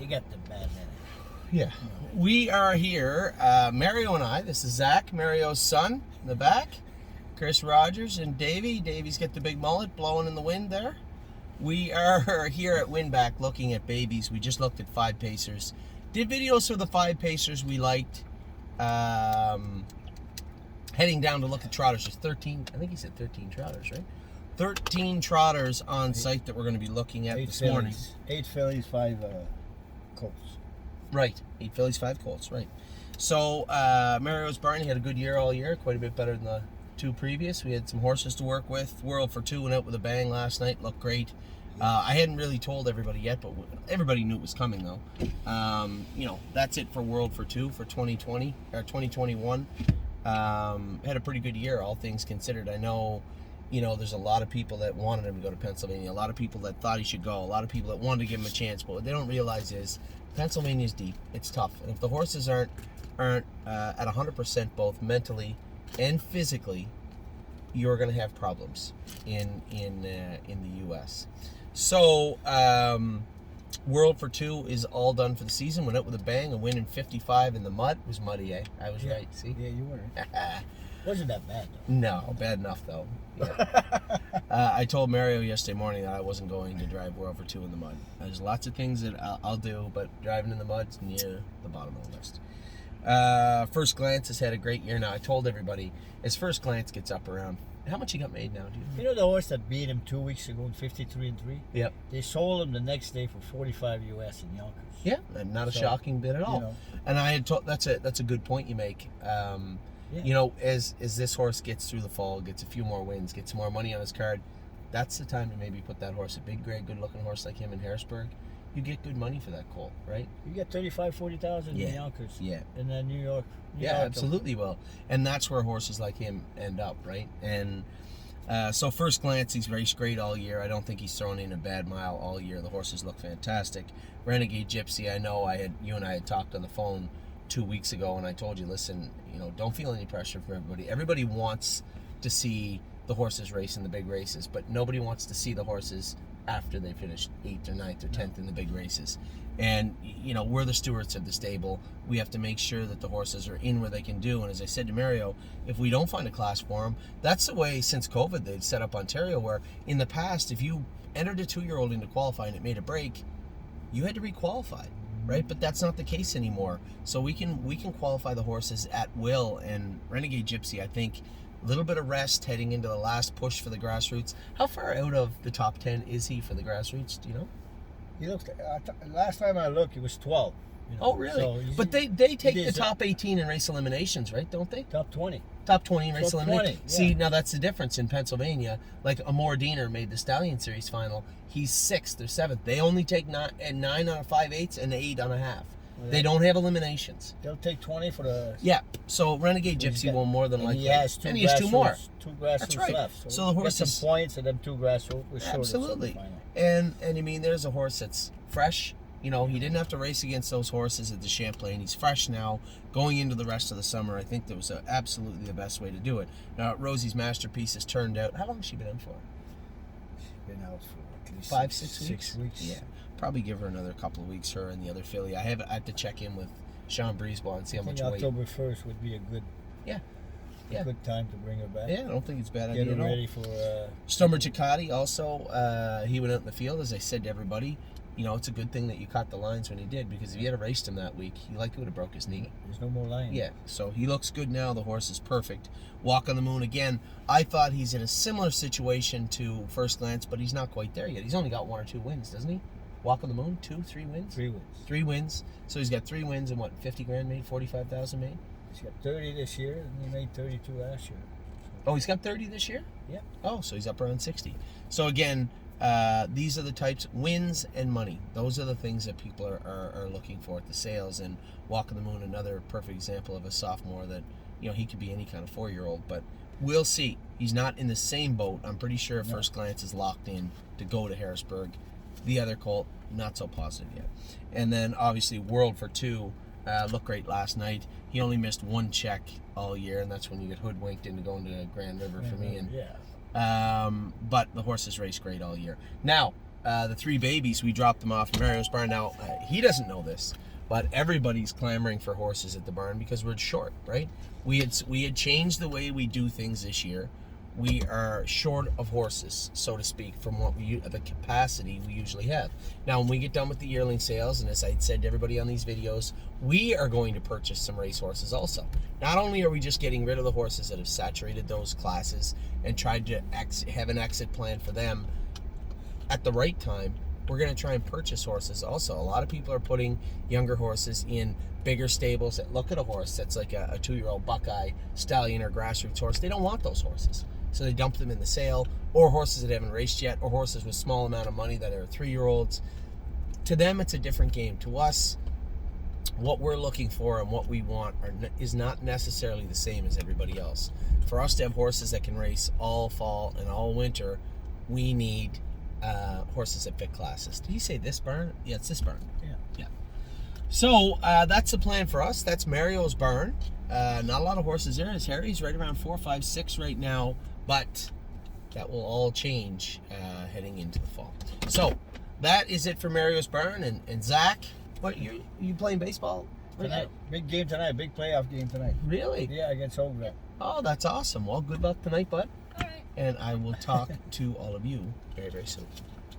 You got the bad man. Yeah. We are here, Mario and I. This is Zach, Mario's son, in the back. Chris Rogers and Davey. Davey's got the big mullet blowing in the wind there. We are here at Winback looking at babies. We just looked at 5 Pacers. Did videos for the 5 Pacers we liked. Heading down to look at trotters. There's 13, I think he said 13 trotters, right? 13 trotters on site that we're going to be looking at this morning. 8 fillies, 5 colts. Right. 8 fillies, 5 colts, right. So, Mario's barn, he had a good year all year, quite a bit better than the 2 previous. We had some horses to work with. World for 2 went out with a bang last night, looked great. I hadn't really told everybody yet, but everybody knew it was coming, though. You know, that's it for World for 2 for 2020, or 2021. Had a pretty good year, all things considered. I know, you know, there's a lot of people that wanted him to go to Pennsylvania, a lot of people that thought he should go, a lot of people that wanted to give him a chance, but what they don't realize is Pennsylvania's deep. It's tough. And if the horses aren't at 100% both mentally and physically, you're going to have problems in the U.S. So, World for 2 is all done for the season. Went out with a bang, a win in 55 in the mud. It was muddy, eh? I was right, see? Yeah, you were. Wasn't that bad, though. No, bad enough, though. Yeah. I told Mario yesterday morning that I wasn't going to drive World for 2 in the mud. There's lots of things that I'll do, but driving in the mud's near the bottom of the list. First Glance has had a great year now. I told everybody, as First Glance gets up around, how much he got made now, do you know? You know the horse that beat him 2 weeks ago in 53-3? Yep. They sold him the next day for 45 US in Yonkers. Yeah, and not a shocking bit at all. You know. And I had told, that's a good point you make. You know, as this horse gets through the fall, gets a few more wins, gets more money on his card, that's the time to maybe put that horse, a big, great, good-looking horse like him in Harrisburg. You get good money for that colt, right? You get 35,000-40,000 in Yonkers. Yeah. And then New York. Yeah, absolutely will. And that's where horses like him end up, right? And so First Glance, he's raced great all year. I don't think he's thrown in a bad mile all year. The horses look fantastic. Renegade Gypsy, I know you and I had talked on the phone 2 weeks ago, and I told you, listen, you know, don't feel any pressure from everybody. Everybody wants to see the horses race in the big races, but nobody wants to see the horses after they finish 8th or 9th or 10th in the big races. And, you know, we're the stewards of the stable. We have to make sure that the horses are in where they can do. And as I said to Mario, if we don't find a class for them, that's the way since COVID they've set up Ontario, where in the past, if you entered a 2-year-old into qualifying and it made a break, you had to re-qualify, right? But that's not the case anymore. So we can qualify the horses at will. And Renegade Gypsy, I think, a little bit of rest heading into the last push for the grassroots. How far out of the top 10 is he for the grassroots? Do you know? He looks. Last time I looked, he was 12. You know? Oh, really? So but they take the top 18 in race eliminations, right? Don't they? Top 20. Top 20 in race eliminations. Yeah. See, now that's the difference in Pennsylvania. Like Amor Diener made the Stallion Series final. He's 6th or 7th. They only take 9 on a 5/8 and 8 on a half. Well, they don't have eliminations. They'll take 20 for the... Yeah, so Renegade Gypsy will more than likely. He has 2 more. 2 grassroots That's right. left. So the horse get is... some points and them 2 grassroots. Absolutely. And I mean, there's a horse that's fresh. You know, he didn't have to race against those horses at the Champlain. He's fresh now, going into the rest of the summer. I think that was absolutely the best way to do it. Now, Rosie's Masterpiece has turned out... How long has she been in for? She's been out for at least 5, 6 weeks? 6 weeks. Yeah. Probably give her another couple of weeks, her and the other filly. I have to check in with Sean Breezeball and see how much weight. October 1st would be a good... Yeah. A good time to bring her back. Yeah, I don't think it's a bad idea Get at her all. ready for... Stumber Ciccati also, he went out in the field, as I said to everybody. You know, it's a good thing that you caught the lines when he did, because if you had raced him that week, he likely would have broke his knee. There's no more lines. Yeah, so he looks good now. The horse is perfect. Walk on the Moon again. I thought he's in a similar situation to First Glance, but he's not quite there yet. He's only got 1 or 2 wins, doesn't he? Walk on the Moon, 2, 3 wins? 3 wins. 3 wins. So he's got 3 wins and what, 50 grand made, 45,000 made? He's got 30 this year, and he made 32 last year. Oh, he's got 30 this year? Yeah. Oh, so he's up around 60. So again, these are the types, wins and money. Those are the things that people are looking for at the sales. And Walk on the Moon, another perfect example of a sophomore that, you know, he could be any kind of 4-year-old, but we'll see. He's not in the same boat. I'm pretty sure First Glance is locked in to go to Harrisburg. The other colt, not so positive yet. And then obviously World for 2 looked great last night. He only missed 1 check all year, and that's when you get hoodwinked into going to Grand River for me. And but the horses race great all year. Now, the 3 babies, we dropped them off in Mario's barn. Now, he doesn't know this, but everybody's clamoring for horses at the barn because we're short, right? We had changed the way we do things this year. We are short of horses, so to speak, from what the capacity we usually have. Now, when we get done with the yearling sales, and as I said to everybody on these videos, we are going to purchase some race horses also. Not only are we just getting rid of the horses that have saturated those classes and tried to have an exit plan for them at the right time, we're going to try and purchase horses also. A lot of people are putting younger horses in bigger stables that look at a horse that's like a 2-year-old Buckeye stallion or grassroots horse. They don't want those horses. So they dump them in the sale, or horses that haven't raced yet, or horses with small amount of money that are 3-year-olds. To them, it's a different game. To us, what we're looking for and what we want is not necessarily the same as everybody else. For us to have horses that can race all fall and all winter, we need horses that fit classes. Did you say this barn? Yeah, it's this barn. Yeah. So that's the plan for us. That's Mario's barn. Not a lot of horses there. As Harry's right around 4, 5, 6 right now, but that will all change heading into the fall. So that is it for Mario's barn. And Zach, what you playing baseball right Tonight, big game tonight, big playoff game tonight. Really? Yeah, against Hogan. Oh, that's awesome. Well, good luck tonight, bud. All right. And I will talk to all of you very, very soon.